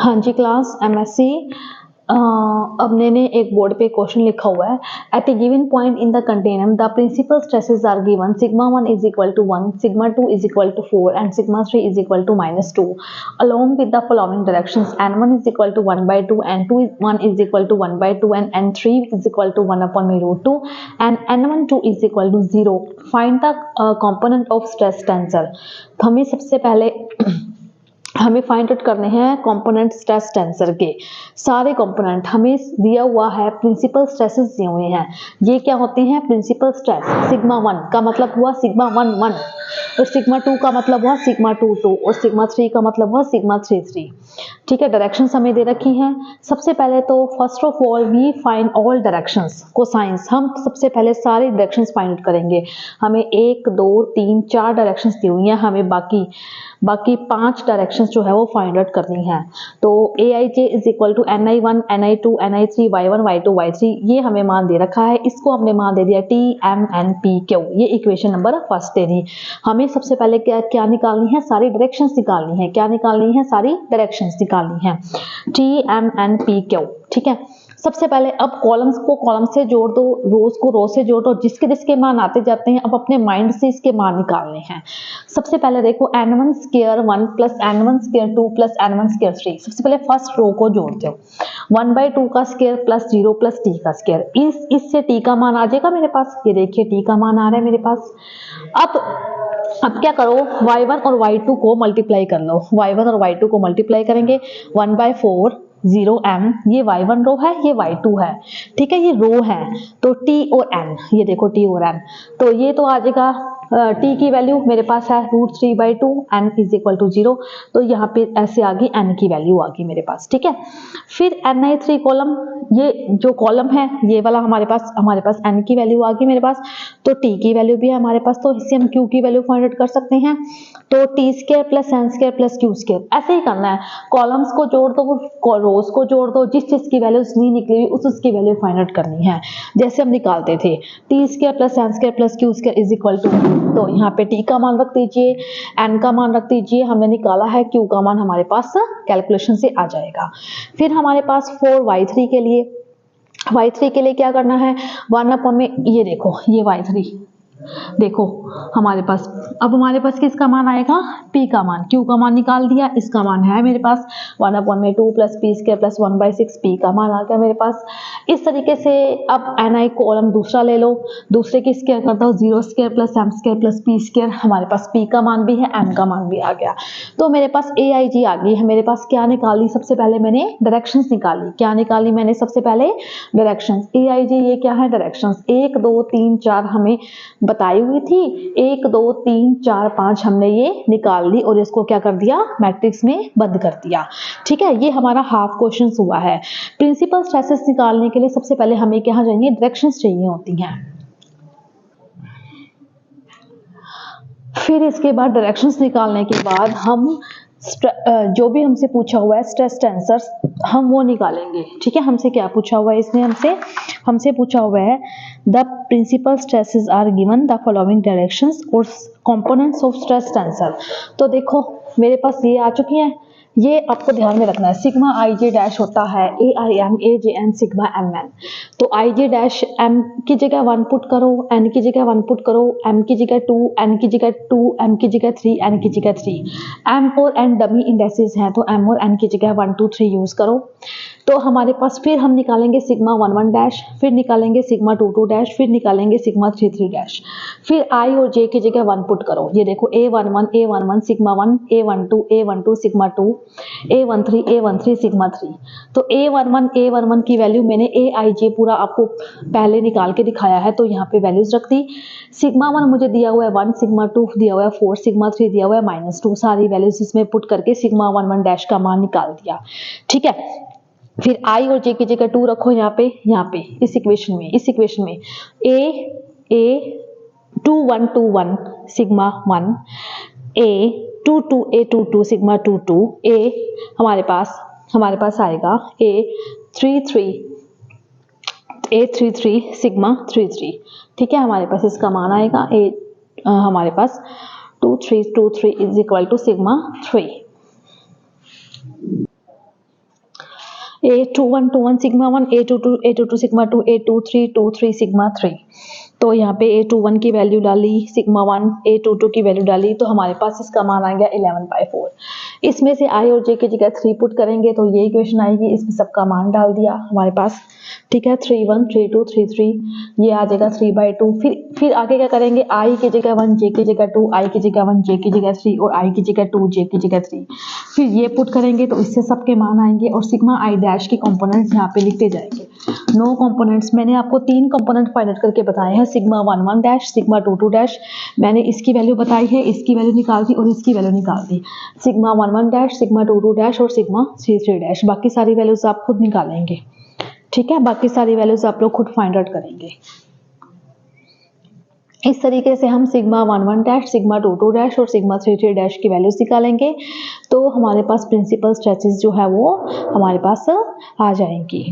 हाँ जी class MSc. अब मैंने एक बोर्ड पे क्वेश्चन लिखा हुआ है। At a given point in the container the principal stresses are given sigma 1 is equal to 1, sigma 2 is equal to 4 and sigma 3 is equal to -2 along with the following directions: n1 is equal to 1/2, n1 is equal to 1/2 and n3 is equal to 1/√2 and n12 is equal to 0. Find the component of stress tensor. तो हमें सबसे पहले हमें find out करने हैं component stress tensor के सारे component. हमें दिया हुआ है प्रिंसिपल स्ट्रेसेस दिए हुए हैं। ये क्या होते हैं? प्रिंसिपल स्ट्रेस सिग्मा 1 का मतलब हुआ सिग्मा 1 1 और सिग्मा 2 का मतलब हुआ सिग्मा 2 2 और सिग्मा 3 का मतलब हुआ सिग्मा 3 3। ठीक है, डायरेक्शंस हमें दे रखी हैं। सबसे पहले तो first of all we find all directions cosines. हम सबसे पहले सारे डायरेक्शंस फाइंड आउट करेंगे। हमें 1 2 3 4 डायरेक्शंस दी हुई हैं, हमें बाकी 5 डायरेक्शंस जो है वो फाइंड आउट करनी है। तो aij is equal to ni1 ni2 ni3 y1 y2 y3 ये हमें मान दे रखा है। इसको हमने मान दे दिया t m n p q। ये इक्वेशन नंबर फर्स्ट दे दी। हमें सबसे पहले क्या निकालनी है? सारी डायरेक्शंस निकालनी है। क्या निकालनी है? सारी डायरेक्शंस निकालनी है, t m n p q। ठीक है, सबसे पहले अब कॉलम्स को कॉलम से जोड़ दो, रोज को रो से जोड़ दो, जिसके जिसके मान आते जाते हैं। अब अपने माइंड से इसके मान निकालने हैं। सबसे पहले देखो n1 square 1 plus n1 square 2 plus n1 square 3। सबसे पहले फर्स्ट रो को जोड़ते हो, 1/2 का स्क्वायर प्लस 0 प्लस t का स्क्वायर। इससे t का मान आ जाएगा मेरे पास। ये देखिए t का मान आ रहा है मेरे पास। अब क्या करो, y1 और y2 को मल्टीप्लाई कर लो। y1 और y2 को मल्टीप्लाई करेंगे, 1/4 0 m, ये y1 रो है, ये y2 है। ठीक है, ये रो है तो t और n, ये देखो t और n, तो ये तो आ जाएगा t की वैल्यू मेरे पास है √3/2, n इज इक्वल टू 0। तो यहाँ पे ऐसे आ गई n की वैल्यू आ गई मेरे पास। ठीक है, फिर ni3 कॉलम, ये जो कॉलम है ये वाला हमारे पास n की वैल्यू आ गई मेरे पास। तो t की वैल्यू भी है हमारे पास, तो इससे हम q की वैल्यू फाइंड आउट कर सकते हैं। तो t² plus n² plus q², ऐसे ही करना है। कॉलम्स को जोड़ दो, रोज को जोड़ दो, जिस चीज की वैल्यू नहीं निकली हुई उसकी वैल्यू फाइंड आउट करनी है। जैसे हम निकालते थे t² plus n² plus q² is equal to, तो यहाँ पे t का मान रख दीजिए, n का मान रख दीजिए। हमने निकाला है q का मान हमारे पास कैलकुलेशन से आ जाएगा। फिर हमारे पास 4y3 के लिए क्या करना है? 1 में ये देखो, ये y3 देखो हमारे पास। अब हमारे पास किसका मान आएगा? p का मान। q का मान निकाल दिया, इसका मान है मेरे पास 1/2 प्लस p² प्लस 1/6, p का मान आ गया मेरे पास। इस तरीके से अब ni कॉलम दूसरा ले लो, दूसरे की स्क्वायर कर दो, 0² प्लस m² प्लस p²। हमारे पास p का मान भी है, m का मान भी आ गया। तो मेरे पास aij आ गई है। मेरे पास क्या निकाली? सबसे पहले मैंने डायरेक्शंस निकाली। क्या निकाली मैंने? सबसे पहले डायरेक्शंस। aij ये क्या है? डायरेक्शंस 1 2 3 4 हमें बताई हुई थी। 1 2 3 4 5 हमने ये निकाल ली और इसको क्या कर दिया? मैट्रिक्स में बंद कर दिया। ठीक है, ये हमारा हाफ क्वेश्चन हुआ है। प्रिंसिपल स्ट्रेसेस निकालने के लिए सबसे पहले हमें क्या चाहिए? डायरेक्शंस चाहिए होती हैं। फिर इसके बाद डायरेक्शंस निकालने के बाद हम जो भी हमसे पूछा हुआ है स्ट्रेस टेंसर्स हम वो निकालेंगे। ठीक है, हमसे क्या पूछा हुआ है? इसमें हमसे पूछा हुआ है the principal stresses are given the following directions और कंपोनेंट्स ऑफ स्ट्रेस टेंसर। तो देखो मेरे पास ये आ चुकी हैं। ये आपको ध्यान में रखना है। सिग्मा आई जे डैश होता है AIM AJN सिग्मा MN। तो आई जे डैश M की जगह 1 पुट करो, N की जगह 1 पुट करो, M की जगह 2, N की जगह 2, M की जगह 3, N की जगह 3। M और N डमी इंडेक्सेस हैं तो M और N की जगह 1 2 3 यूज करो। तो हमारे पास फिर हम निकालेंगे सिग्मा 1 1 डैश, फिर निकालेंगे सिग्मा 2 2 डैश, फिर निकालेंगे सिग्मा 3 3 डैश। फिर I और J की जगह 1 पुट करो। ये देखो A11 sigma 1, A12 sigma 2, A13 sigma 3। तो A11 की वैल्यू मैंने AIJ पूरा आपको पहले निकाल के दिखाया है, तो यहाँ पे वैल्यूज रख दी। सिग्मा 1 मुझे दिया हुआ है 1, सिग्मा 2 दिया हुआ है 4, सिग्मा 3 दिया हुआ है -2। सारी वैल्यूज इसमें पुट करके सिग्मा 1 1 डैश का मान निकाल दिया। ठीक है, फिर I और J की जगह 2 रखो यहाँ पे इस इक्वेशन में A21 sigma 1, A22 sigma 2 2, A हमारे पास आएगा A33 सिग्मा 3 3। ठीक है, हमारे पास इसका मान आएगा हमारे पास 2323 is equal to sigma 3। A21 21 sigma 1, A22 A22 sigma 2, A23 23 sigma 3। तो यहाँ पे A21 की वैल्यू डाली, सिग्मा 1, A22 की वैल्यू डाली, तो हमारे पास इसका मान आ गया 11/4। इसमें से I और J की जगह 3 पुट करेंगे तो ये इक्वेशन आएगी, इसमें सबका मान डाल दिया हमारे पास, ठीक है। 31 32 33, ये आ जाएगा 3/2। फिर आगे क्या करेंगे, I की जगह 1, J की जगह 2, I की जगह 1, J की जगह 3 और I की जगह 2, J की जगह 3। फिर ये पुट करेंगे तो इससे सबके मान आएंगे और सिग्मा I डैश के कंपोनेंट्स यहाँ पे लिखते जाएंगे। 9 कंपोनेंट्स मैंने आपको 3 कंपोनेंट फाइंड आउट करके बताए हैं, सिग्मा 1 1 डैश, सिग्मा 2 2 डैश। मैंने इसकी वैल्यू बताई है, इसकी वैल्यू निकाल दी और इसकी वैल्यू निकाल दी। सिग्मा 1 1 डैश, सिग्मा 2 2 डैश और सिग्मा 3 3 डैश। बाकी सारी वैल्यूज आप खुद निकालेंगे, ठीक है। बाकी सारी वैल्यूज आप लोग खुद फाइंड आउट करेंगे। इस तरीके से हम सिग्मा 1 1 डैश, सिग्मा 2 2 डैश और सिग्मा 3 3 डैश की वैल्यूज निकालेंगे, तो हमारे पास प्रिंसिपल स्ट्रेचेस जो है वो हमारे पास आ जाएंगी।